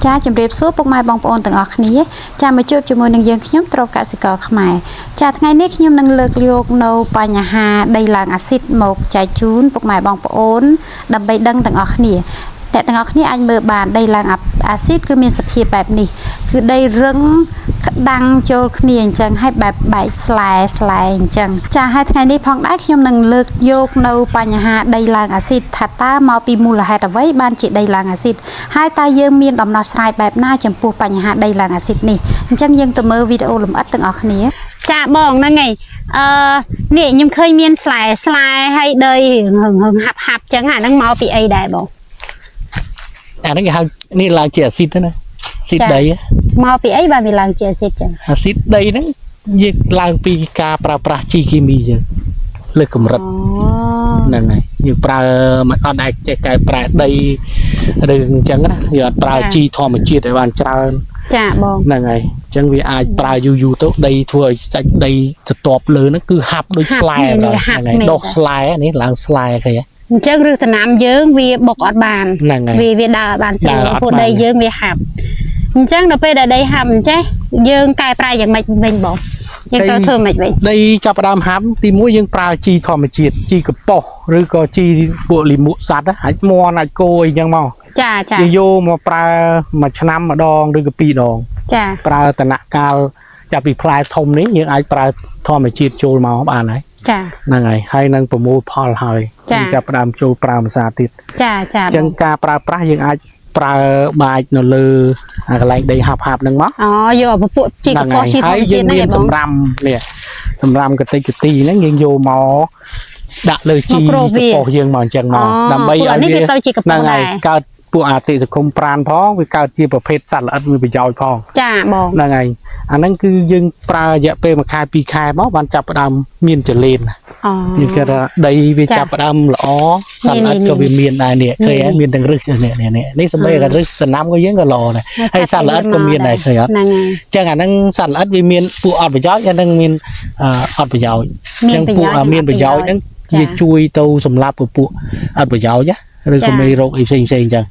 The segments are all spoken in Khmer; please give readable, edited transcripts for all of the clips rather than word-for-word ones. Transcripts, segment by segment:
ចាជំរាបសួរពុកម៉ែបងប្អូនទាំងអស់គ្នាចាមកជួបជាមួយនឹងយើងខ្ញុំត្រកកសិករខ្មែរចាថ្ងៃនេះខ្ញុំនឹងលើកយកនៅបញ្ហាដីឡើងអាស៊ីតមកចែកជូនពុកម៉ែបងប្អូនដើម្បីដឹងទាំងអស់គ្នាតែទាំងអស់គ្នាអាចមើលបានដីឡើងអាស៊ីតគឺមានសភាពបែបនេះគឺដីរឹងក្តាំងចូលគ្នាអញ្ចឹងហើយបែកស្លែអញ្ចឹងចាហើយថ្ងៃនេះផងដែរខ្ញុំនឹងលើកយកនៅបញ្ហាដីឡើងអាស៊ីតថាតើមកពីមូលហេតុអ្វីបានជាដីឡើងអាស៊ីតហើយតើយើងមានដំណោះស្រាយបែបណាចំពោះបញ្ហាដីឡើងអាស៊ីតនេះអញ្ចឹងយើងទៅមើលវីដេអូលម្អិតទាំងអស់គ្នាចាបងហ្នឹងហើយនេះខ្ញុំឃើញមានស្លែហើយដីហឹងហាប់អញ្ចឹងអាហ្នឹងមកពីអីដែរបងអាហ្នឹងគេហៅនេះឡើងជាអាស៊ីតណាអាស៊ីតដីមកពីអីបានវាឡើងជាអាស៊ីតចឹងអាស៊ីតដីហ្នឹងយើងឡើងពីការប្រើប្រាស់ជីគីមីយើងលើកម្រិតហ្នឹងហើយយើងប្រើមិនអត់អាចចេះកែប្រែដីឬអញ្ចឹងណាយើងអត់ប្រើជីធម្មជាតិឲ្យបានច្រើនចាបងហ្នឹងហើយអញ្ចឹងវាអាចប្រើយូរទៅដីធ្វើឲ្យសាច់ដីទទាប់លើហ្នឹងគឺហាប់ដូចស្លែដល់ហ្នឹងហើយដុះស្លែនេះឡើងស្លែឃើញអញ្ចឹងឬតំណាំយើងវាបុកអត់បានវាដើរអត់បានស្រួលព្រោះដីយើងវាហាប់អញ្ចឹងដល់ពេលដែលដីហាប់អញ្ចេះយើងកែប្រែយ៉ាងម៉េចវិញបងយើងត្រូវធ្វើម៉េចវិញដីចាប់ផ្ដើមហាប់ទីមួយយើងប្រើជីធម្មជាតិជីកប៉ុសឬក៏ជីពួកលីមួកសัตว์អាចមន់អាចគោអីចឹងមកចាយើងយកមកប្រើមួយឆ្នាំម្ដងឬក៏ពីរដងចាប្រើតំណកាលចាប់ពីផ្លែធំនេះយើងអាចប្រើធម្មជាតិចូលមកបានហើយចាហ្នឹងហើយនឹងប្រមូលផលហើយចាប់ផ្ដើមចូលប្រើភាសាទៀតចាអញ្ចឹងការប្រើប្រាស់យើងអាចប្រើបាចនៅលើកន្លែងដីហាប់ហ្នឹងមកយកពពួកជីកប៉ុសជីធម្មជាតិហ្នឹងសម្រាមនេះសម្រាមកតិកទីហ្នឹងយើងយកមកដាក់លើជីកប៉ុសយើងមកអញ្ចឹងមកដើម្បីឲ្យវាហ្នឹងហើយកើតពួកអតិសង្គមប្រានផងវាកើតជាប្រភេទសត្វល្អិតវាប្រយោជន៍ផងចាបងហ្នឹងហើយអាហ្នឹងគឺយើងប្រើរយៈពេល1ខែ2ខែមកបានចាប់ផ្ដើមមានចលៀនយើងគេថាដីវាចាប់ផ្ដើមល្អសត្វល្អិតក៏វាមានដែរនេះឃើញមានទាំងរឹសនេះសម្បីតែរឹសដំណាំក៏យើងក៏ល្អដែរហើយសត្វល្អិតក៏មានដែរឃើញអត់ហ្នឹងហើយអញ្ចឹងអាហ្នឹងសត្វល្អិតវាមានពួកអត់ប្រយោជន៍អាហ្នឹងមានអត់ប្រយោជន៍អញ្ចឹងពួកមានប្រយោជន៍ហ្នឹងវាជួយទៅសម្លាប់ពួកអត់ប្រយោជន៍ឬក៏មេរោគអីផ្សេងអញ្ចឹង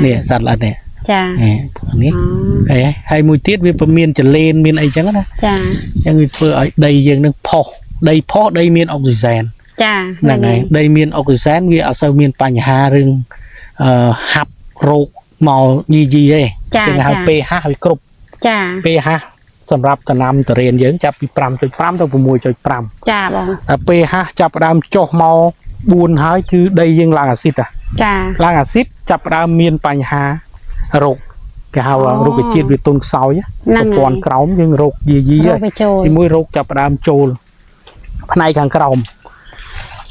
នេះសត្វល្អិតនេះចានេះហើយមួយទៀតវាមានចលេនមានអីចឹងណាចាអញ្ចឹងវាធ្វើឲ្យដីយើងនឹងផុសដីមានអុកស៊ីសែនចាហ្នឹងហើយដីមានអុកស៊ីសែនវាអត់សូវមានបញ្ហារឿងហាប់រោគមកយីទេចឹងហៅ pH វាគ្រប់ចា pH សម្រាប់ដំណាំតរៀនយើងចាប់ពី 5.5 ទៅ 6.5 ចាបងតែ pH ចាប់ផ្ដើមចុះមក4ហើយគឺដីយើងឡើងអាស៊ីតចាឡើងអាស៊ីតចាប់ផ្ដើមមានបញ្ហារោគគេហៅរុក្ខជាតិវាទុនខ្សោយប្រព័ន្ធក្រោមយើងរោគយាយទីមួយរោគចាប់ផ្ដើមចូលផ្នែកខាងក្រោម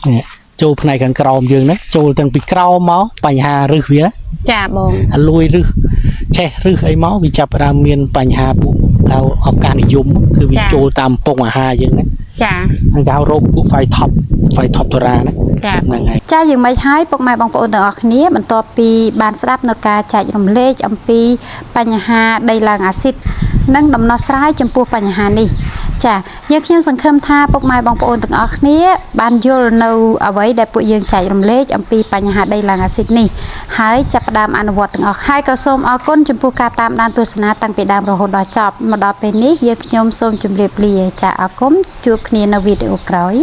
នេះចូលផ្នែកខាងក្រោមយើងហ្នឹងចូលទាំងពីក្រោមមកបញ្ហារឹសវាចាបងអាលួយរឹសឆេះរឹសអីមកវាចាប់ផ្ដើមមានបញ្ហាពួកហៅឱកាសនិយមគឺវាចូលតាមពងអាហារយើងហ្នឹងចាហ្នឹងគេហៅរោគពួក Phytophthora ហ្នឹងហ្នឹងហើយចាយើងមិនហើយពុកម៉ែបងប្អូនទាំងអស់គ្នាបន្ទាប់ពីបានស្ដាប់នៅការចែករំលែកអំពីបញ្ហាដីឡើងអាស៊ីតនិងដំណោះស្រាយចំពោះបញ្ហានេះចាយើងខ្ញុំសង្ឃឹមថាពុកម៉ែបងប្អូនទាំងអស់គ្នាបានយល់នៅអ្វីដែលពួកយើងចែករំលែកអំពីបញ្ហាដីឡើងអាស៊ីតនេះហើយចាប់ផ្ដើមអនុវត្តទាំងអស់ហើយក៏សូមអរគុណចំពោះការតាមដានទស្សនាតាំងពីដើមរហូតដល់ចប់មកដល់ពេលនេះយើងខ្ញុំសូមជម្រាបលាចាអរគុណជួបគ្នានៅវីដេអូក្រោយ